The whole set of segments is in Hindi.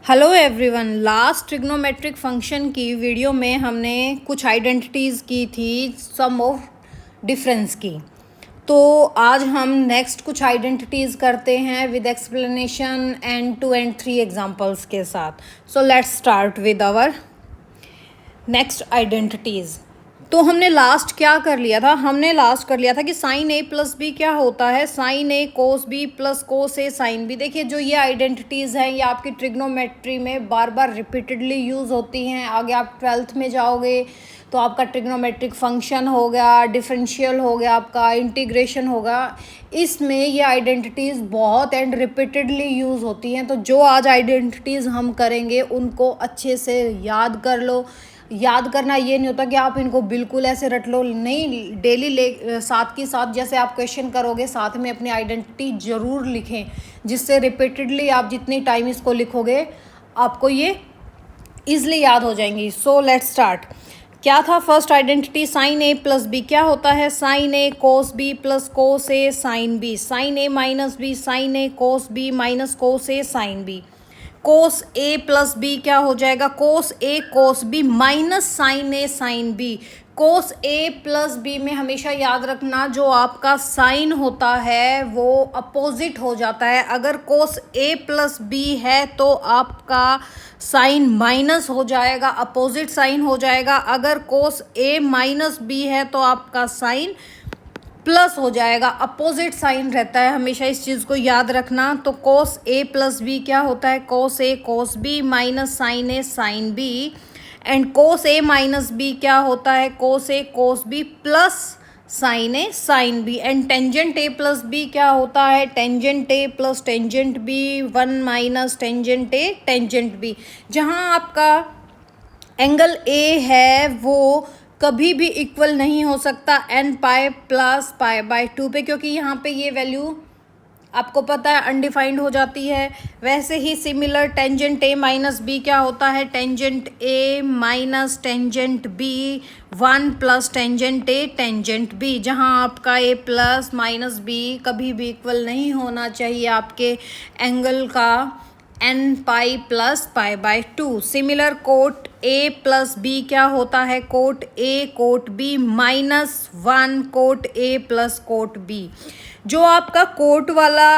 Hello everyone. Last trigonometric function की वीडियो में हमने कुछ आइडेंटिटीज़ की थी, सम ऑफ डिफरेंस की। तो आज हम नेक्स्ट कुछ आइडेंटिटीज़ करते हैं with explanation and 2 and 3 examples के साथ। So let's start with our next identities. तो हमने लास्ट क्या कर लिया था? हमने लास्ट कर लिया था कि साइन ए प्लस बी क्या होता है, साइन ए कोस बी प्लस कोस ए साइन बी। देखिए, जो ये आइडेंटिटीज़ हैं ये आपकी ट्रिग्नोमेट्री में बार बार रिपीटेडली यूज़ होती हैं। आगे आप 12th में जाओगे तो आपका ट्रिग्नोमेट्रिक फंक्शन हो गया, डिफरेंशियल हो गया, आपका इंटीग्रेशन होगा। इसमें ये आइडेंटिटीज़ बहुत एंड रिपीटेडली यूज़ होती हैं। तो जो आज आइडेंटिटीज़ हम करेंगे उनको अच्छे से याद कर लो। याद करना ये नहीं होता कि आप इनको बिल्कुल ऐसे रट लो, नहीं, डेली ले साथ के साथ जैसे आप क्वेश्चन करोगे साथ में अपनी आइडेंटिटी ज़रूर लिखें, जिससे रिपीटेडली आप जितनी टाइम इसको लिखोगे आपको ये ईजिली याद हो जाएंगी। सो लेट्स स्टार्ट। क्या था first identity? Sign A plus B क्या होता है? Sign A cos B plus cos A sine B. Sine A minus B, sine A cos B minus cos A sine B. Cos A plus B क्या हो जाएगा? कोस A cos B minus sine A sine B. Cos A plus B में हमेशा याद रखना, जो आपका साइन होता है वो अपोजिट हो जाता है। अगर कोस ए प्लस बी है तो आपका साइन माइनस हो जाएगा, अपोजिट साइन हो जाएगा। अगर कोस ए माइनस बी है तो आपका साइन प्लस हो जाएगा, अपोजिट साइन रहता है। हमेशा इस चीज़ को याद रखना। तो कोस ए प्लस बी क्या होता है? Cos A cos B minus sine A sine B. And cos A minus B क्या होता है? Cos A cos B plus sine A sine B. And tangent A plus B क्या होता है? Tangent A plus tangent B, 1 minus tangent A tangent B. जहाँ आपका एंगल ए है वो कभी भी इक्वल नहीं हो सकता n pi plus pi by 2 पे, क्योंकि यहाँ पे ये वैल्यू आपको पता है अनडिफाइंड हो जाती है। वैसे ही similar tangent A minus B क्या होता है? Tangent A minus tangent B, 1 plus tangent A tangent B. जहाँ आपका ए प्लस माइनस बी कभी भी इक्वल नहीं होना चाहिए आपके एंगल का n pi plus pi by 2। Similar cot A plus B क्या होता है? Cot A cot B minus 1 cot A plus cot B. जो आपका कोट वाला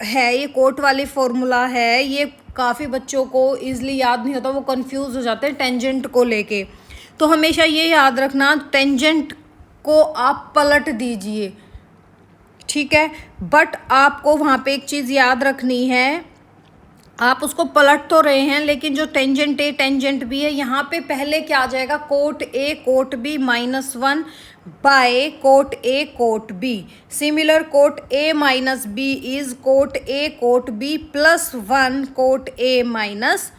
है, ये कोट वाली फॉर्मूला है, ये काफ़ी बच्चों को ईजिली याद नहीं होता, वो कंफ्यूज हो जाते हैं टेंजेंट को लेके। तो हमेशा ये याद रखना, टेंजेंट को आप पलट दीजिए, ठीक है। बट आपको वहाँ पे एक चीज़ याद रखनी है, आप उसको पलट तो रहे हैं लेकिन जो टेंजेंट ए टेंजेंट बी है यहाँ पे पहले क्या आ जाएगा? Cot A cot B minus 1 by cot A cot B. Similar cot A minus B is cot A cot B plus 1 cot A minus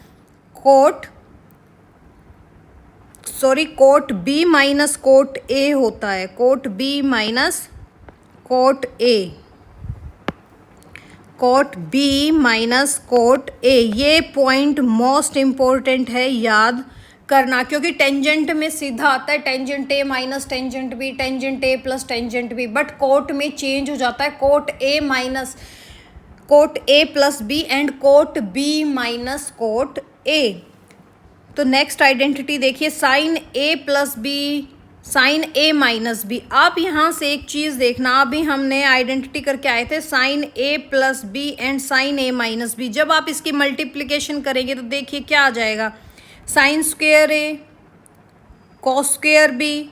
cot B minus cot A होता है। Cot B minus cot A, cot B minus cot A. ये पॉइंट मोस्ट इम्पोर्टेंट है याद करना, क्योंकि टेंजेंट में सीधा आता है tangent A minus tangent B, tangent A plus tangent B. But cot में चेंज हो जाता है, cot A minus cot A plus B and cot B minus cot A. तो नेक्स्ट आइडेंटिटी देखिए, sine A plus B sine A minus B. आप यहाँ से एक चीज़ देखना, अभी हमने आइडेंटिटी करके आए थे sine A plus B and sine A minus B. जब आप इसकी मल्टीप्लिकेशन करेंगे तो देखिए क्या आ जाएगा? Sine square A cos square B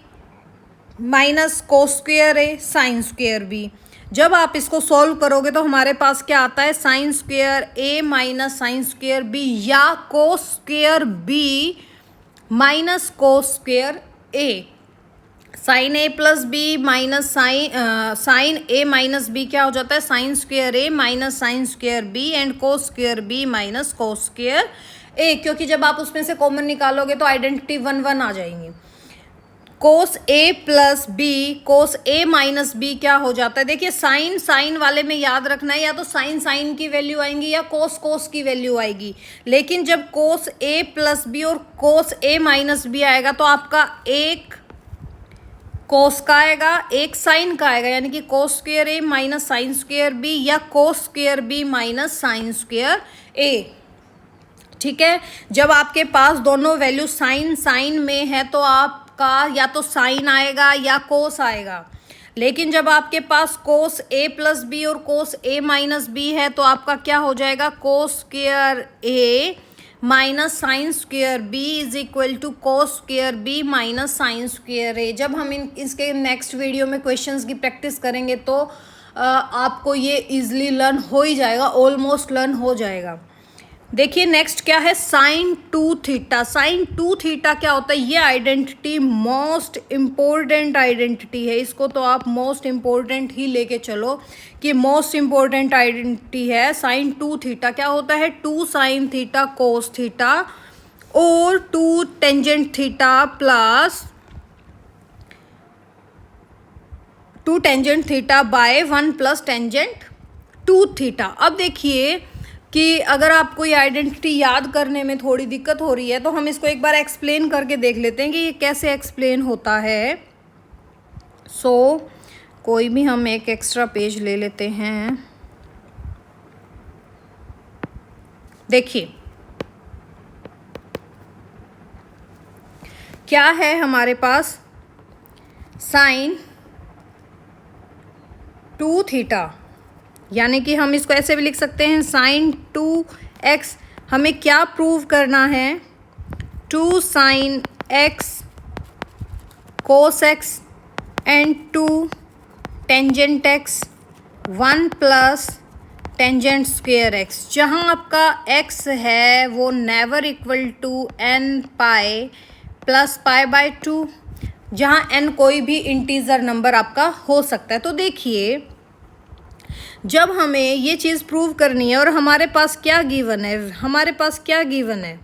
minus cos square A sine square B. जब आप इसको सॉल्व करोगे तो हमारे पास क्या आता है? Sine square A minus sine square B, या cos square B minus cos square A. Sine A plus B minus sine A minus B क्या हो जाता है? Sine square A minus sine square B and cos square B minus cos square A. क्योंकि जब आप उसमें से कॉमन निकालोगे तो आइडेंटिटी 1 1 आ जाएंगी। कोस ए plus B cos A minus B क्या हो जाता है? देखिए, साइन साइन वाले में याद रखना है, या तो साइन साइन की वैल्यू आएंगी या कोस कोस की वैल्यू आएगी। लेकिन जब कोस ए प्लस बी और कोस ए माइनस बी आएगा तो आपका एक कोस का आएगा, एक साइन का आएगा, यानी कि cos square A minus sine square B या cos square B minus sine square A. ठीक है। जब आपके पास दोनों वैल्यू साइन साइन में है तो आपका या तो साइन आएगा या कोस आएगा, लेकिन जब आपके पास कोस ए प्लस बी और कोस ए माइनस बी है तो आपका क्या हो जाएगा, cos square A minus sine square B is equal to cos square B minus sine square A. जब हम इसके नेक्स्ट वीडियो में क्वेश्चंस की प्रैक्टिस करेंगे तो आपको ये इजीली लर्न हो ही जाएगा, ऑलमोस्ट लर्न हो जाएगा। देखिए नेक्स्ट क्या है, साइन 2 थीटा। साइन 2 थीटा क्या होता है, ये आइडेंटिटी मोस्ट इम्पोर्टेंट आइडेंटिटी है, इसको तो आप मोस्ट इम्पोर्टेंट ही लेके चलो कि मोस्ट इम्पोर्टेंट आइडेंटिटी है। साइन 2 थीटा क्या होता है, 2 साइन थीटा कोस थीटा और 2 tangent theta plus 2 tangent theta by 1 plus tangent 2 theta. अब देखिए कि अगर आपको ये आइडेंटिटी याद करने में थोड़ी दिक्कत हो रही है तो हम इसको एक बार एक्सप्लेन करके देख लेते हैं कि ये कैसे एक्सप्लेन होता है। कोई भी हम एक एक्स्ट्रा पेज ले लेते हैं। देखिए क्या है हमारे पास, साइन 2 थीटा, यानी कि हम इसको ऐसे भी लिख सकते हैं साइन 2x। हमें क्या प्रूव करना है, 2 sine x cos x and 2 tangent x 1 plus tangent square x। जहाँ आपका x है वो never equal to n pi plus pi by 2, जहाँ n कोई भी इंटीजर नंबर आपका हो सकता है। तो देखिए जब हमें ये चीज़ प्रूव करनी है और हमारे पास क्या गिवन है, हमारे पास क्या गिवन है,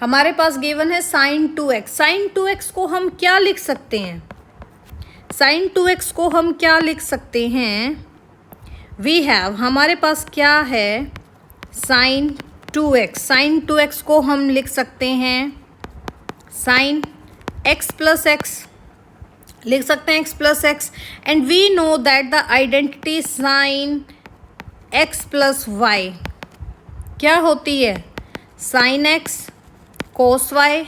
हमारे पास गिवन है साइन 2x। साइन 2x को हम क्या लिख सकते हैं, साइन 2x को हम क्या लिख सकते हैं, वी हैव, हमारे पास क्या है साइन 2x। साइन 2x को हम लिख सकते हैं साइन x प्लस x, लिख सकते हैं x plus x, and we know that the identity sine x plus y क्या होती है, sine x cos y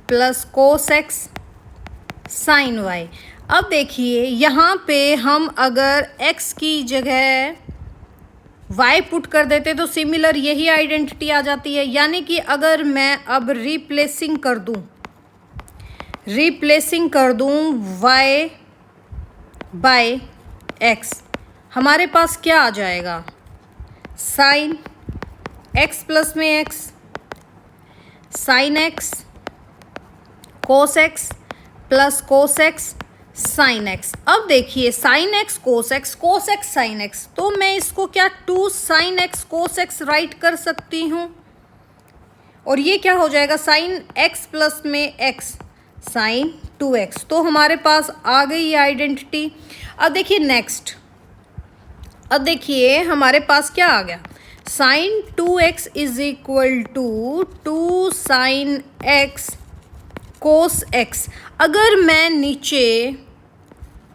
plus cos x sine y। अब देखिए यहाँ पे हम अगर x की जगह y पुट कर देते तो सिमिलर यही आइडेंटिटी आ जाती है, यानी कि अगर मैं अब रिप्लेसिंग कर दूँ y बाय x, हमारे पास क्या आ जाएगा, साइन x प्लस में x sine x cos x plus cos x sine x। अब देखिए sine x cos x sine x, तो मैं इसको क्या 2 sine x cos x write कर सकती हूँ, और ये क्या हो जाएगा साइन x प्लस में x साइन 2x। तो हमारे पास आ गई ये आइडेंटिटी। अब देखिए नेक्स्ट, अब देखिए हमारे पास क्या आ गया, sine 2x is equal to 2 sine x cos x। अगर मैं नीचे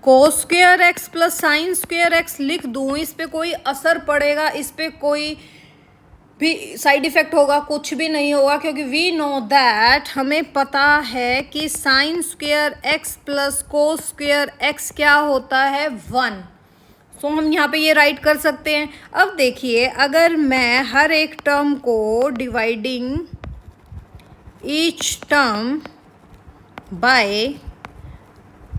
cos square x plus sine square x लिख दूँ, इस पर कोई असर पड़ेगा, इस पर कोई भी साइड इफ़ेक्ट होगा, कुछ भी नहीं होगा, क्योंकि वी नो दैट, हमें पता है कि साइन स्क्वेयर x प्लस कोस स्क्वेयर x क्या होता है 1। सो हम यहाँ पे ये राइट कर सकते हैं। अब देखिए अगर मैं हर एक टर्म को dividing each term by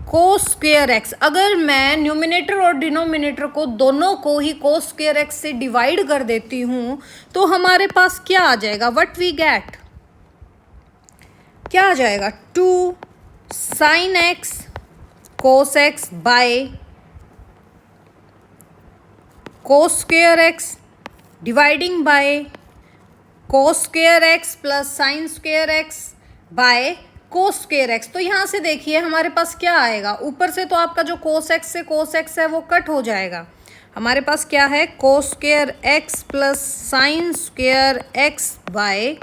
cos square x, अगर मैं न्यूमिनेटर और डिनोमिनेटर को दोनों को ही कोस स्क्वेयर एक्स से डिवाइड कर देती हूँ तो हमारे पास क्या आ जाएगा, व्हाट वी गेट, क्या आ जाएगा 2 sine x cos x by cos square x dividing by cos square x plus sine square x by cos square x. तो यहाँ से देखिए हमारे पास क्या आएगा, ऊपर से तो आपका जो कोस एक्स से कोस एक्स है वो कट हो जाएगा, हमारे पास क्या है कोस square x plus sine square x by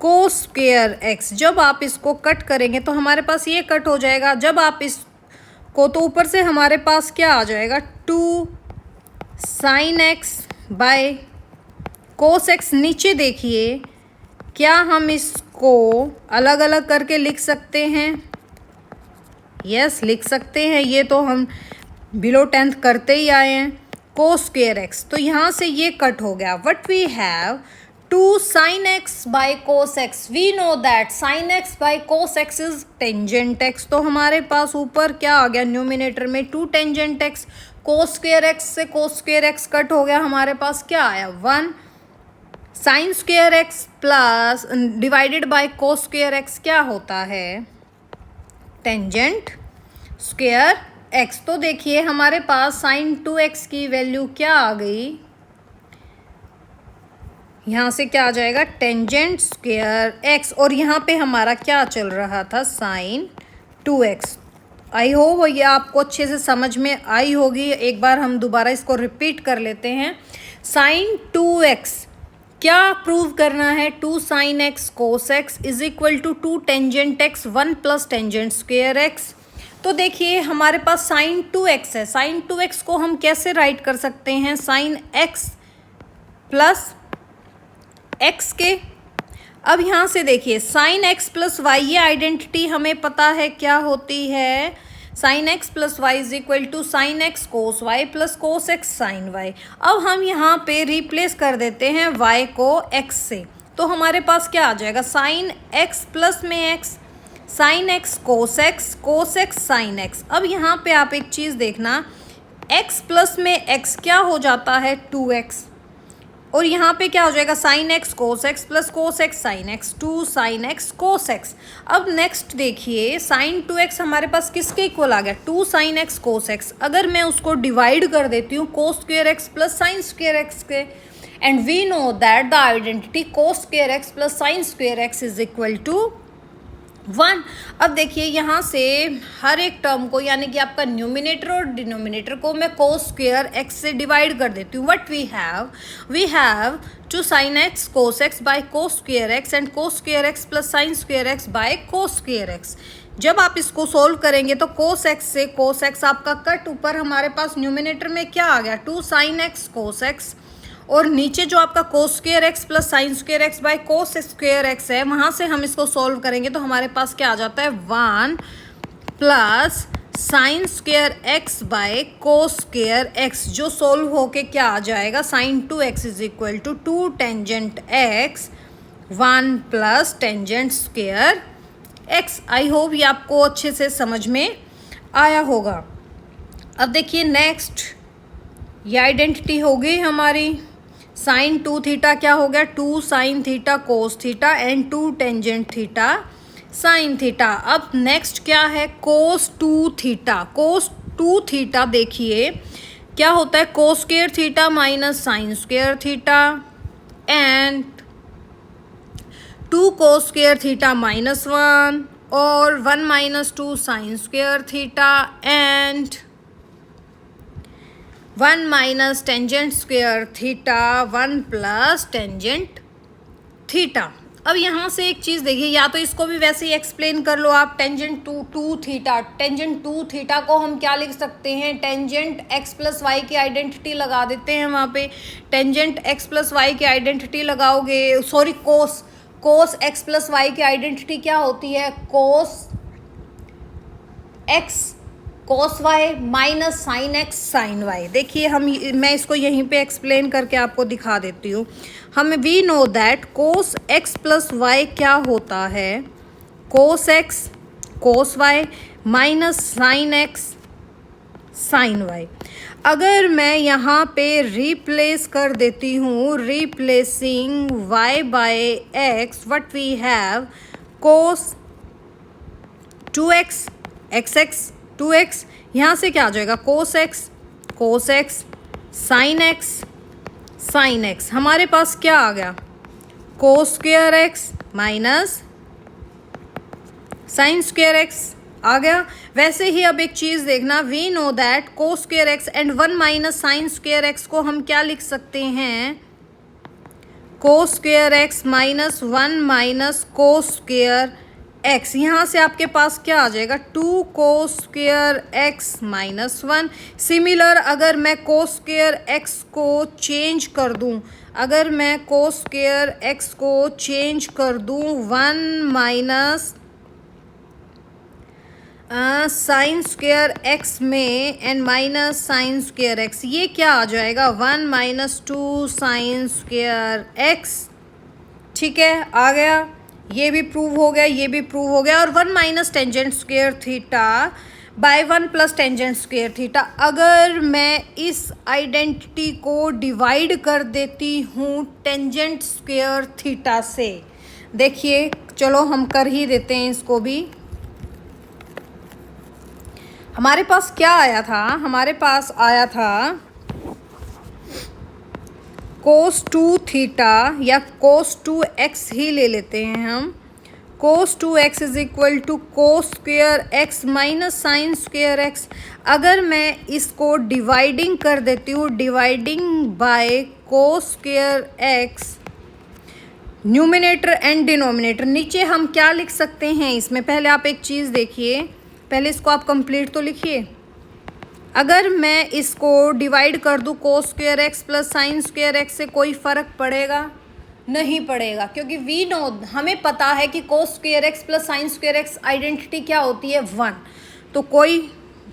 cos square x. जब आप इसको कट करेंगे तो हमारे पास ये कट हो जाएगा, जब आप इसको तो ऊपर से हमारे पास क्या आ जाएगा 2 sine x by cos x नीचे देखिए, क्या हम इसको अलग अलग करके लिख सकते हैं? यस, लिख सकते हैं। ये तो हम बिलो 10th करते ही आए हैं। कोस स्क्वेयर एक्स, तो यहाँ से ये कट हो गया। What we have 2 sin x by cos x. We know that sin x by cos x is tangent x. तो हमारे पास ऊपर क्या आ गया न्यूमिनेटर में? 2 tangent x. cos square x से cos स्क्वेयर x कट हो गया, हमारे पास क्या आया? 1 sin square x plus divided by cos square x क्या होता है? Tangent square x। तो देखिए हमारे पास sin 2x की वैल्यू क्या आ गई? यहाँ से क्या आ जाएगा? टेंजेंट स्क्वेयर x, और यहाँ पे हमारा क्या चल रहा था? sin 2x। आई होप ये आपको अच्छे से समझ में आई होगी। एक बार हम दोबारा इसको रिपीट कर लेते हैं। sin 2x क्या प्रूव करना है? 2 sin x cos x is equal to 2 tangent x 1 plus tangent square x। तो देखिए हमारे पास sin 2x है। sin 2x को हम कैसे राइट कर सकते हैं? sin x प्लस x के। अब यहाँ से देखिए sin x प्लस वाई, ये आइडेंटिटी हमें पता है क्या होती है? sin x plus y is equal to sin x cos y plus cos x sine y. अब हम यहाँ पे रिप्लेस कर देते हैं y को x से, तो हमारे पास क्या आ जाएगा? sin x प्लस में x, sin x कोस एक्स साइन एक्स। अब यहाँ पे आप एक चीज़ देखना, x प्लस में x क्या हो जाता है? 2x, और यहाँ पे क्या हो जाएगा? sin x cos x plus cos x sine x, 2 sin x cos x। अब नेक्स्ट देखिए sin 2x हमारे पास किसके इक्वल आ गया? 2 sin x cos x। अगर मैं उसको डिवाइड कर देती हूँ cos square x plus sine square x के, and we know that the identity cos square x plus sine square x is equal to 1। अब देखिए यहाँ से हर एक टर्म को, यानी कि आपका न्यूमिनेटर और डिनोमिनेटर को मैं कोस स्क्वेयर x से डिवाइड कर देती हूँ। What we have 2 sin x cos x by cos square x and cos square x plus sine square x by cos square x। जब आप इसको सोल्व करेंगे तो कोस x से कोस x आपका कट, ऊपर हमारे पास न्यूमिनेटर में क्या आ गया? 2 sin x cos x, और नीचे जो आपका कोस square x plus sine square x by cos square x है, वहाँ से हम इसको सॉल्व करेंगे तो हमारे पास क्या आ जाता है? 1 plus sine square x by cos square x, जो सोल्व होके क्या आ जाएगा? sin 2x is equal to 2 tangent x 1 plus tangent square x। I hope ये आपको अच्छे से समझ में आया होगा। अब देखिए नेक्स्ट, ये आइडेंटिटी हो गई हमारी। sin 2 थीटा क्या हो गया? 2 sin theta cos theta and 2 tangent theta sine theta. अब नेक्स्ट क्या है? कोस 2 थीटा। कोस 2 थीटा देखिए क्या होता है? Cos square theta minus sine square theta and 2 cos square theta minus 1 और 1 minus 2 sine square theta and 1 minus tangent square theta 1 plus tangent theta. अब यहाँ से एक चीज़ देखिए, या तो इसको भी वैसे ही एक्सप्लेन कर लो आप, टेंजेंट 2 थीटा। टेंजेंट 2 थीटा को हम क्या लिख सकते हैं? टेंजेंट x प्लस वाई की आइडेंटिटी लगा देते हैं वहाँ पे। टेंजेंट x प्लस वाई की आइडेंटिटी लगाओगे, sorry cos x plus y की आइडेंटिटी क्या होती है? Cos x cos y minus sine x sine y. देखिए मैं इसको यहीं पे एक्सप्लेन करके आपको दिखा देती हूँ। हमें we know that cos x plus y क्या होता है? Cos x cos y minus sine x sine y. अगर मैं यहाँ पे रिप्लेस कर देती हूँ, replacing y by x, what we have? Cos 2x x 2x, यहाँ से क्या आ जाएगा? Cos x sine x. हमारे पास क्या आ गया? Cos square x minus sine square x आ गया। वैसे ही अब एक चीज़ देखना, we know that cos square x and 1 minus sine square x को हम क्या लिख सकते हैं? Cos square x minus 1 minus cos square x. यहाँ से आपके पास क्या आ जाएगा? 2 cos square x minus 1। Similar अगर मैं कोस स्क्वेयर एक्स को चेंज कर दूँ, अगर मैं कोस स्क्वायर एक्स को चेंज कर दूँ 1 माइनस साइन स्क्वायर एक्स में and minus sine square x, ये क्या आ जाएगा 1 माइनस 2 साइन स्क्वायर एक्स। ठीक है, आ गया, ये भी प्रूव हो गया, ये भी प्रूव हो गया। और 1 minus tangent square theta by 1 plus tangent square theta. अगर मैं इस आइडेंटिटी को डिवाइड कर देती हूँ टेंजेंट स्क्वायर थीटा से, देखिए चलो हम कर ही देते हैं इसको भी। हमारे पास क्या आया था, हमारे पास आया था कोस 2 थीटा या कोस 2 एक्स ही ले लेते हैं हम। Cos 2 x is equal to cos square x minus sine square x. अगर मैं इसको डिवाइडिंग कर देती हूँ, dividing by cos square x, numerator and denominator, नीचे हम क्या लिख सकते हैं इसमें, पहले आप एक चीज़ देखिए, पहले इसको आप कंप्लीट तो लिखिए। अगर मैं इसको डिवाइड कर दूँ कोस square x plus sign square x से, कोई फ़र्क पड़ेगा? नहीं पड़ेगा, क्योंकि वी नो, हमें पता है कि कोस square x plus sign square x identity क्या होती है 1, तो कोई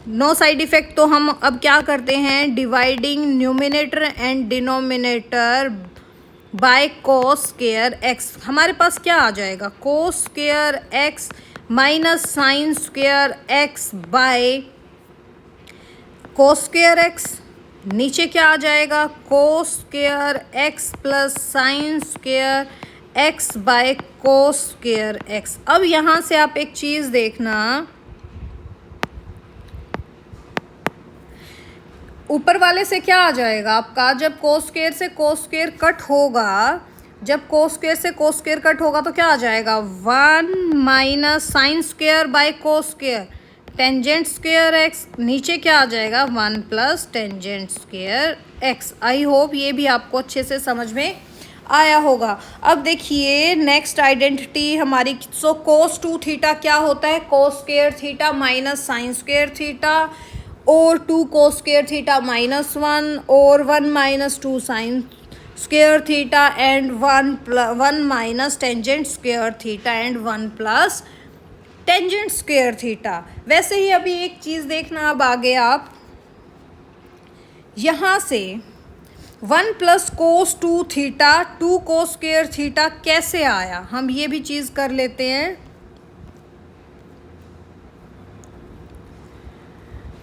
नो साइड इफेक्ट। तो हम अब क्या करते हैं, dividing numerator and denominator by cos square x. हमारे पास क्या आ जाएगा, कोस square x minus sine square x by cos square x. नीचे क्या आ जाएगा, कोस square x plus sign square x by cos square x. अब यहाँ से आप एक चीज़ देखना, ऊपर वाले से क्या आ जाएगा आपका, जब कोस स्क्वायर से कोस स्क्वायर कट होगा, जब कोस स्क्वायर से कोस स्क्वायर कट होगा तो क्या आ जाएगा 1 minus sine square by cos square tangent square x. नीचे क्या आ जाएगा 1 प्लस टेंजेंट स्क्वायर एक्स। आई होप ये भी आपको अच्छे से समझ में आया होगा। अब देखिए नेक्स्ट आइडेंटिटी हमारी, सो कोस 2 थीटा क्या होता है, कोस square theta minus sine square theta, और 2 कोस स्क्वायर थीटा माइनस 1, और 1 minus 2 sine square theta and 1 minus tangent square theta and 1 plus tangent square theta. वैसे ही अभी एक चीज़ देखना, अब आगे आप यहाँ से 1 plus cos 2 theta 2 cos square theta कैसे आया, हम ये भी चीज़ कर लेते हैं।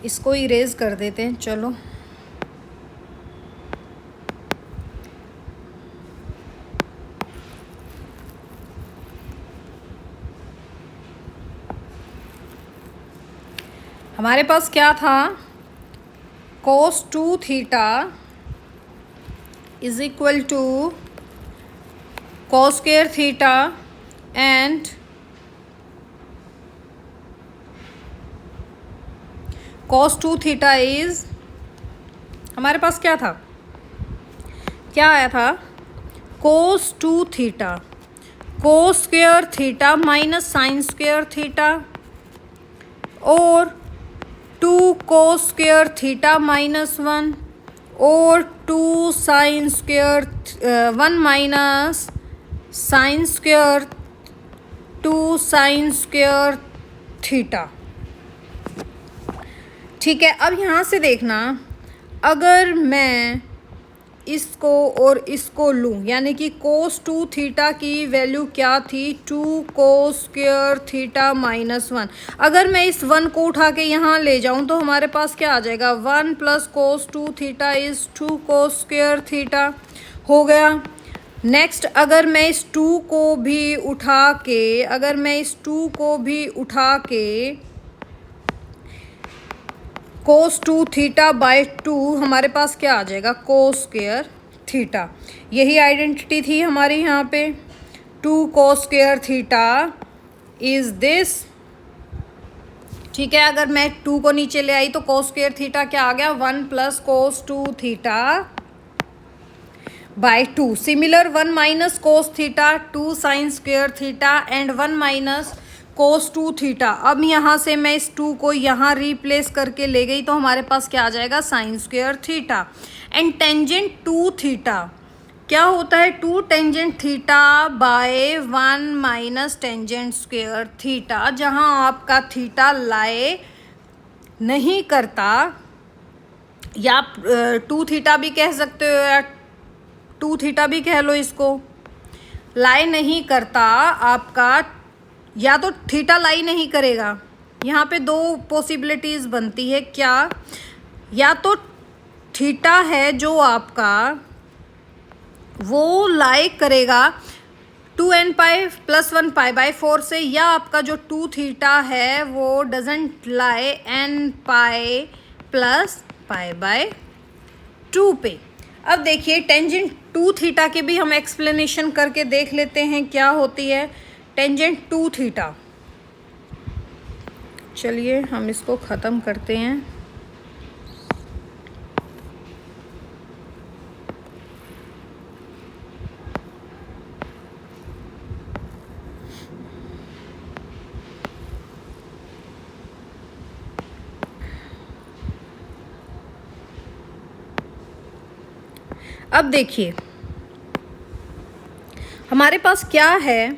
इसको इरेज कर देते हैं, चलो हमारे पास क्या था, cos 2 theta is equal to cos square theta and cos 2 theta is, हमारे पास क्या था, क्या आया था, cos 2 theta cos square theta minus sine square theta, और 2 कोस स्क्वायर थीटा माइनस 1, और 2 sine square 1 minus sine square 2 sine square theta. ठीक है, अब यहाँ से देखना, अगर मैं इसको और इसको लूँ, यानी कि कोस 2 थीटा की वैल्यू क्या थी 2 कोस स्क्वायर थीटा माइनस 1। अगर मैं इस 1 को उठा के यहाँ ले जाऊँ तो हमारे पास क्या आ जाएगा 1 plus cos 2 theta is 2 cos square theta हो गया। नेक्स्ट अगर मैं इस 2 को भी उठा के, अगर मैं इस 2 को भी उठा के कोस 2 थीटा बाय 2, हमारे पास क्या आ जाएगा कोस स्क्वायर थीटा। यही आइडेंटिटी थी हमारी यहाँ पे, 2 cos square theta is this. ठीक है, अगर मैं 2 को नीचे ले आई तो कोस स्क्वायर थीटा क्या आ गया 1 plus cos 2 theta by 2। Similar 1 minus cos theta 2 sine square theta and 1 minus cos 2 theta. अब यहाँ से मैं इस 2 को यहाँ रिप्लेस करके ले गई तो हमारे पास क्या आ जाएगा sign square theta. And tangent 2 theta क्या होता है, 2 tangent theta by 1 minus tangent square theta, जहाँ आपका थीटा लाए नहीं करता, या 2 थीटा भी कह सकते हो या 2 थीटा भी कह लो इसको, लाई नहीं करता आपका, या तो थीटा लाई नहीं करेगा। यहाँ पे 2 पॉसिबिलिटीज़ बनती है क्या, या तो थीटा है जो आपका वो लाई करेगा 2n pi plus 1 pi by 4 से, या आपका जो 2 थीटा है वो doesn't lie n pi plus pi by 2 पे। अब देखिए टेंजेंट 2 थीटा के भी हम एक्सप्लेनेशन करके देख लेते हैं क्या होती है टेंजेंट 2 थीटा। चलिए हम इसको ख़त्म करते हैं। अब देखिए हमारे पास क्या है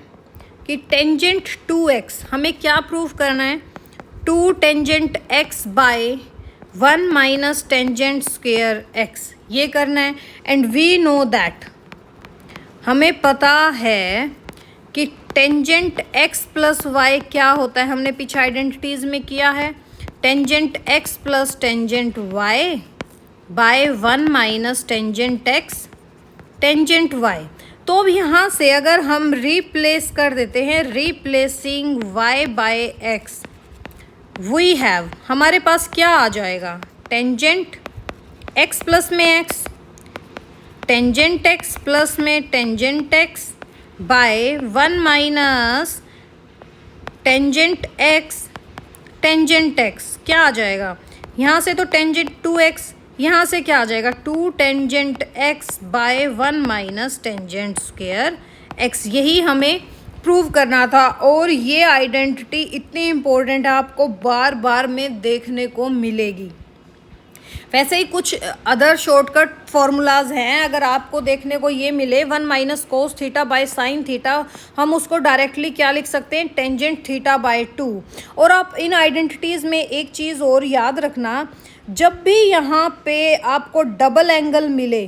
कि टेंजेंट 2x, हमें क्या प्रूव करना है, 2 tangent x by 1 minus tangent square x, ये करना है। एंड वी नो दैट, हमें पता है कि टेंजेंट x प्लस वाई क्या होता है, हमने पीछे आइडेंटिटीज़ में किया है, tangent x plus tangent y by 1 minus tangent x tangent y। तो अब यहाँ से अगर हम रिप्लेस कर देते हैं, replacing y by x, we have, हमारे पास क्या आ जाएगा, टेंजेंट x प्लस में x, टेंजेंट x प्लस में tangent x by 1 minus tangent x tangent x, क्या आ जाएगा, यहाँ से तो टेंजेंट 2x, यहाँ से क्या आ जाएगा 2 tangent x by 1 minus tangent square x। यही हमें प्रूव करना था, और ये आइडेंटिटी इतनी इम्पोर्टेंट है, आपको बार बार में देखने को मिलेगी। वैसे ही कुछ अदर शॉर्टकट फॉर्मूलाज हैं, अगर आपको देखने को ये मिले 1 minus cos theta by sine theta, हम उसको डायरेक्टली क्या लिख सकते हैं, टेंजेंट थीटा बाय 2। और आप इन आइडेंटिटीज़ में एक चीज़ और याद रखना, जब भी यहाँ पे आपको डबल एंगल मिले,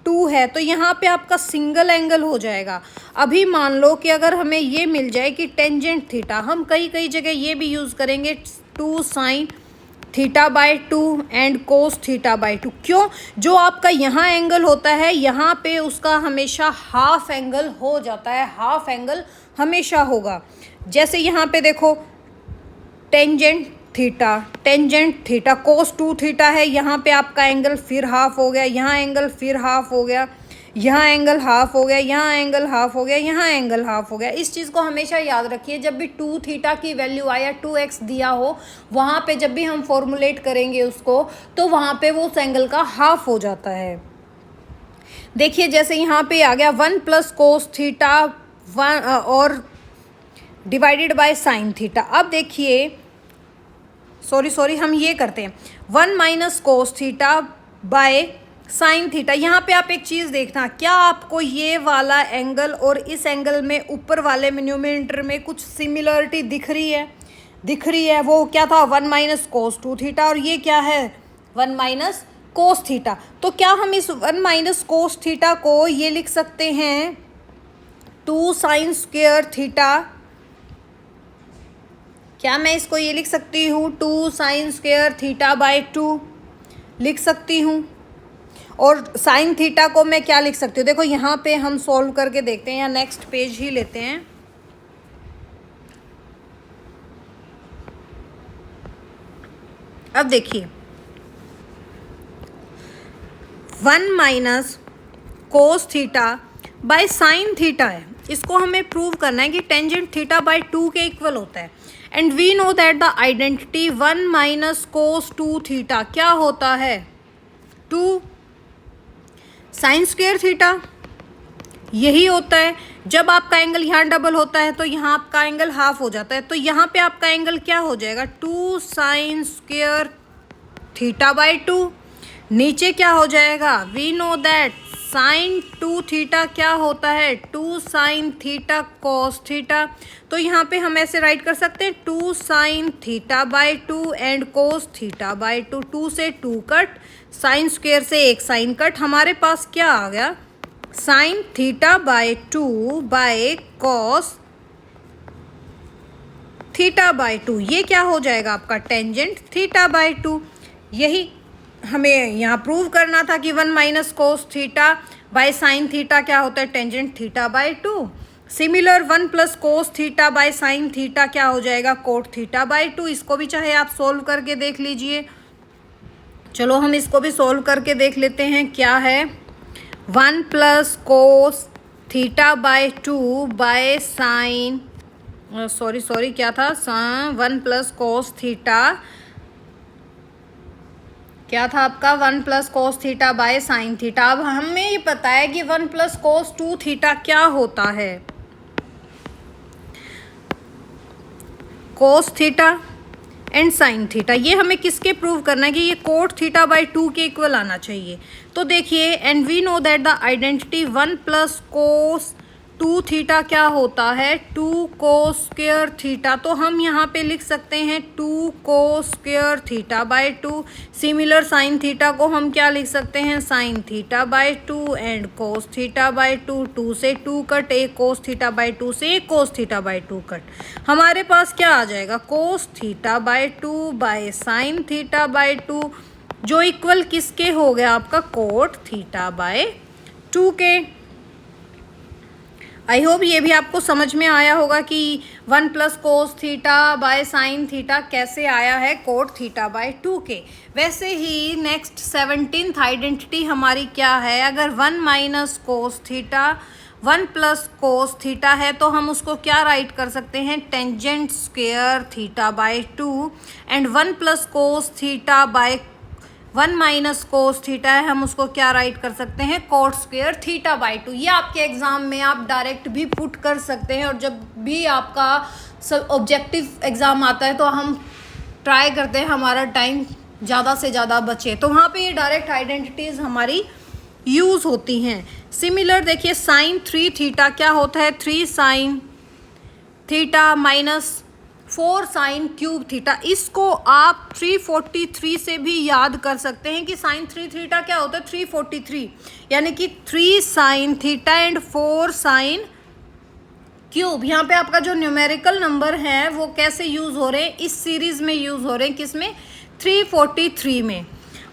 2 है तो यहाँ पे आपका सिंगल एंगल हो जाएगा। अभी मान लो कि अगर हमें ये मिल जाए कि टेंजेंट थीटा, हम कई कई जगह ये भी यूज़ करेंगे 2 sine theta by 2 and cos theta by 2। क्यों, जो आपका यहाँ एंगल होता है यहाँ पे उसका हमेशा हाफ एंगल हो जाता है, हाफ एंगल हमेशा होगा। जैसे यहाँ पे देखो टेंजेंट थीटा कोस 2 थीटा है, यहाँ पे आपका एंगल फिर हाफ हो गया, यहाँ एंगल फिर हाफ हो गया, यहाँ एंगल हाफ हो गया, यहाँ एंगल हाफ हो गया, यहाँ एंगल हाफ हो गया। इस चीज़ को हमेशा याद रखिए, जब भी 2 थीटा की वैल्यू आया 2x दिया हो, वहाँ पे जब भी हम फॉर्मुलेट करेंगे उसको, तो वहाँ पे वो उस एंगल का हाफ हो जाता है। देखिए जैसे यहाँ पे आ गया 1 प्लस कोस थीटा 1 और डिवाइडेड बाय साइन थीटा। अब देखिए सॉरी हम ये करते हैं 1 minus cos theta by sine theta. यहाँ पे आप एक चीज़ देखना, क्या आपको ये वाला एंगल और इस एंगल में ऊपर वाले में न्यूमरेटर में कुछ सिमिलरिटी दिख रही है? वो क्या था 1 माइनस कोस 2 थीटा, और ये क्या है 1 माइनस कोस थीटा। तो क्या हम इस 1 माइनस कोस थीटा को ये लिख सकते हैं 2 साइन स्क्वायर थीटा? क्या मैं इसको ये लिख सकती हूँ 2 साइन स्क्वायर थीटा बाय 2 लिख सकती हूँ? और साइन थीटा को मैं क्या लिख सकती हूँ? देखो यहाँ पे हम सॉल्व करके देखते हैं, या नेक्स्ट पेज ही लेते हैं। अब देखिए 1 minus cos theta by sine theta है, इसको हमें प्रूव करना है कि टेंजेंट थीटा बाय 2 के इक्वल होता है। And we know that the identity 1 minus cos 2 theta क्या होता है 2 साइन स्क्वायर थीटा, यही होता है। जब आपका एंगल यहाँ डबल होता है तो यहाँ आपका एंगल हाफ हो जाता है, तो यहाँ पे आपका एंगल क्या हो जाएगा 2 साइन स्क्वायर थीटा बाय 2। नीचे क्या हो जाएगा, we know that sine 2 theta क्या होता है, 2 साइन थीटा कॉस थीटा। तो यहाँ पे हम ऐसे राइट कर सकते हैं 2 sine theta by 2 and cos theta by 2। 2 से 2 कट, साइन स्क्वेयर से 1 साइन कट, हमारे पास क्या आ गया, sine theta by 2 by cos theta by 2। ये क्या हो जाएगा आपका, टेंजेंट थीटा बाय 2। यही हमें यहाँ प्रूव करना था कि 1 minus cos theta by sine theta क्या होता है, tangent theta by 2। Similar 1 plus cos theta by sine theta क्या हो जाएगा, कोट थीटा बाय 2। इसको भी चाहे आप सोल्व करके देख लीजिए। चलो हम इसको भी सोल्व करके देख लेते हैं, क्या है, 1 plus cos theta by 2 by sine, sorry क्या था, 1 प्लस कोस थीटा, क्या था आपका, 1 plus cos theta by sine theta. अब हमें ये पता है कि 1 प्लस कोस 2 थीटा क्या होता है, cos theta and sine theta. ये हमें किसके प्रूव करना है कि ये कोट थीटा बाय 2 के इक्वल आना चाहिए। तो देखिए, and we know that the identity 1 plus cos 2 theta क्या होता है, 2 कोस स्क्वायर थीटा। तो हम यहाँ पे लिख सकते हैं 2 cos square theta by 2। Similar sine theta को हम क्या लिख सकते हैं, sine theta by 2 and cos theta by 2। 2 से 2 कट, एक कोस थीटा बाय 2 से एक कोस थीटा बाय 2 कट, हमारे पास क्या आ जाएगा, cos theta by 2 by sine theta by 2, जो इक्वल किसके हो गया आपका, कोट थीटा बाय 2 के। आई होप ये भी आपको समझ में आया होगा कि 1 plus cos theta by sine theta कैसे आया है, कोट थीटा बाय 2 के। वैसे ही नेक्स्ट 17th आइडेंटिटी हमारी क्या है, अगर 1 minus cos theta 1 plus cos theta है तो हम उसको क्या राइट कर सकते हैं, tangent square theta by 2 and 1 plus cos theta by 1 minus cos theta है, हम उसको क्या राइट कर सकते हैं, कोट स्क्वेयर थीटा बाय 2। ये आपके एग्जाम में आप डायरेक्ट भी पुट कर सकते हैं, और जब भी आपका सब ऑब्जेक्टिव एग्ज़ाम आता है तो हम ट्राई करते हैं हमारा टाइम ज़्यादा से ज़्यादा बचे, तो वहाँ पे ये डायरेक्ट आइडेंटिटीज़ हमारी यूज़ होती हैं। सिमिलर देखिए, साइन 3 थीटा क्या होता है, 3 sine theta minus 4 sine cube theta. इसको आप 343 से भी याद कर सकते हैं कि साइन 3 थीटा क्या होता है, 343, यानी कि 3 sine theta and 4 sine cube. यहाँ पे आपका जो न्यूमेरिकल नंबर है वो कैसे यूज़ हो रहे हैं, इस सीरीज़ में यूज़ हो रहे हैं, किसमें, 343 में।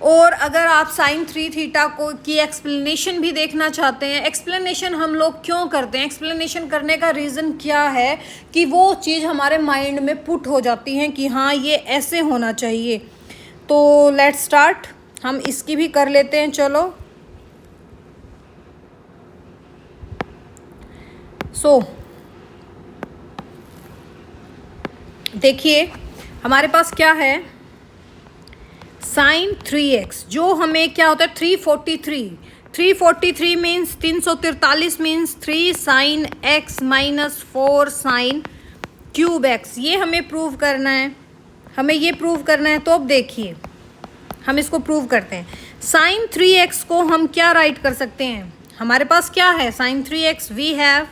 और अगर आप साइन 3 थीटा को की एक्सप्लेनेशन भी देखना चाहते हैं, एक्सप्लेनेशन हम लोग क्यों करते हैं, एक्सप्लेनेशन करने का रीज़न क्या है कि वो चीज़ हमारे माइंड में पुट हो जाती है कि हाँ ये ऐसे होना चाहिए। तो लेट्स स्टार्ट, हम इसकी भी कर लेते हैं। चलो देखिए हमारे पास क्या है, साइन 3x, जो हमें क्या होता है 343 means 343 means 3 sine x minus 4 sine cube x। ये हमें प्रूव करना है, हमें ये प्रूव करना है। तो अब देखिए हम इसको प्रूव करते हैं। साइन 3x को हम क्या राइट कर सकते हैं, हमारे पास क्या है, sign 3x, we have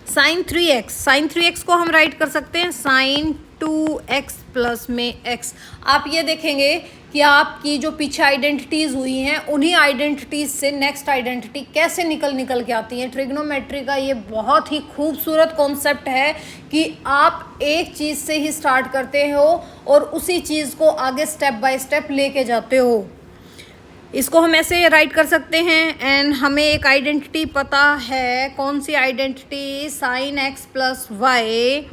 sign 3x को हम राइट कर सकते हैं साइन 2x प्लस में x। आप ये देखेंगे कि आपकी जो पीछे आइडेंटिटीज़ हुई हैं उन्हीं आइडेंटिटीज़ से नेक्स्ट आइडेंटिटी कैसे निकल के आती हैं। ट्रिग्नोमेट्री का ये बहुत ही खूबसूरत कॉन्सेप्ट है कि आप एक चीज़ से ही स्टार्ट करते हो और उसी चीज़ को आगे स्टेप बाय स्टेप लेके जाते हो। इसको हम ऐसे राइट कर सकते हैं, एंड हमें एक आइडेंटिटी पता है, कौन सी identity, sine x plus y.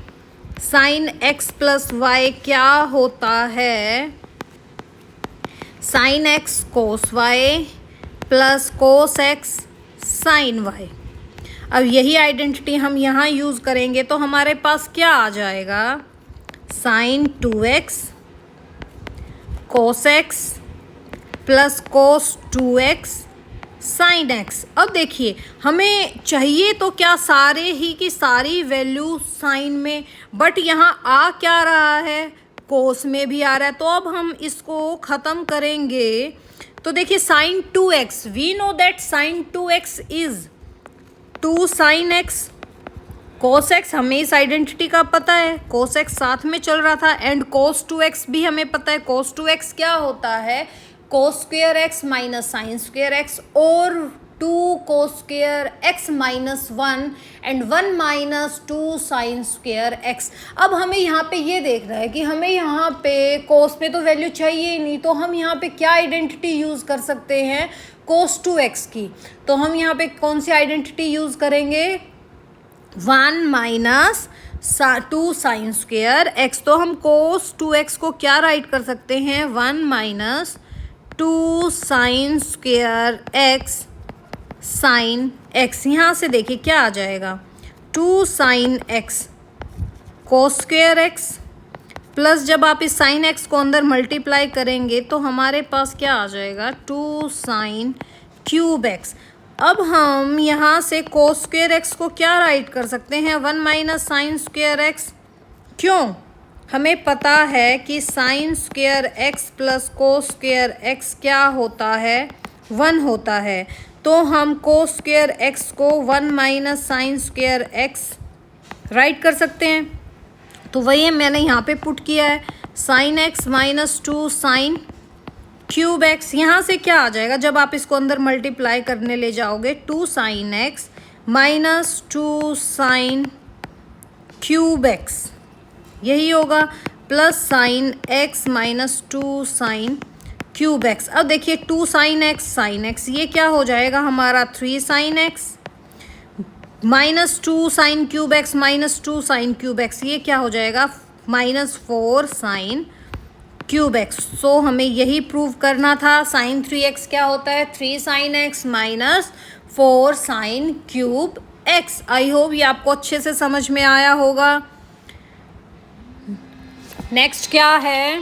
Sine x plus y क्या होता है, sine x cos y plus cos x sine y. अब यही आइडेंटिटी हम यहाँ यूज़ करेंगे तो हमारे पास क्या आ जाएगा, sine 2x cos x plus cos 2x sine x। अब देखिए हमें चाहिए तो क्या सारे ही की सारी वैल्यू साइन में, बट यहाँ आ क्या रहा है, कोस में भी आ रहा है। तो अब हम इसको ख़त्म करेंगे तो देखिए sine 2x, we know that sine 2x is 2 sine x. Cos x हमें इस आइडेंटिटी का पता है, कोस एक्स साथ में चल रहा था, एंड कोस 2x भी हमें पता है। कोस 2x क्या होता है, कोस square x minus sine square x, और 2 cos square x minus 1 and 1 minus 2 sign square x. अब हमें यहाँ पे ये देखना है कि हमें यहाँ पे कोस में तो वैल्यू चाहिए ही नहीं, तो हम यहाँ पे क्या आइडेंटिटी यूज़ कर सकते हैं, कोस 2x की। तो हम यहाँ पे कौन सी आइडेंटिटी यूज़ करेंगे, 1 माइनस 2 साइन स्क्वेयर एक्स। तो हम कोस 2x को क्या राइट कर सकते हैं, 1 minus 2 sign square x sine x. यहाँ से देखिए क्या आ जाएगा, 2 साइन एक्स कोस स्क्वेयर एक्स, प्लस जब आप इस साइन एक्स को अंदर मल्टीप्लाई करेंगे तो हमारे पास क्या आ जाएगा, 2 साइन क्यूब एक्स। अब हम यहाँ से कोस स्क्वेयर एक्स को क्या राइट कर सकते हैं, 1 माइनस साइन स्क्वेयर एक्स। क्यों, हमें पता है कि sign square x plus cos square x क्या होता है, 1 होता है। तो हम कोस स्क्वेयर एक्स को 1 minus sine square x right कर सकते हैं। तो वही मैंने यहाँ पे पुट किया है, sine x minus 2 sine cube x. यहाँ से क्या आ जाएगा, जब आप इसको अंदर मल्टीप्लाई करने ले जाओगे, 2 sine x minus 2 sine cube x, यही होगा, plus sine x minus 2 sine cube x. अब देखिए 2 साइन एक्स, ये क्या हो जाएगा हमारा, 3 sine x minus 2 sine cube x minus 2 sine cube x, ये क्या हो जाएगा, माइनस 4 साइन क्यूब एक्स। सो हमें यही प्रूव करना था, साइन 3x क्या होता है, 3 sine x minus 4 sine cube x. आई होप ये आपको अच्छे से समझ में आया होगा। नेक्स्ट क्या है,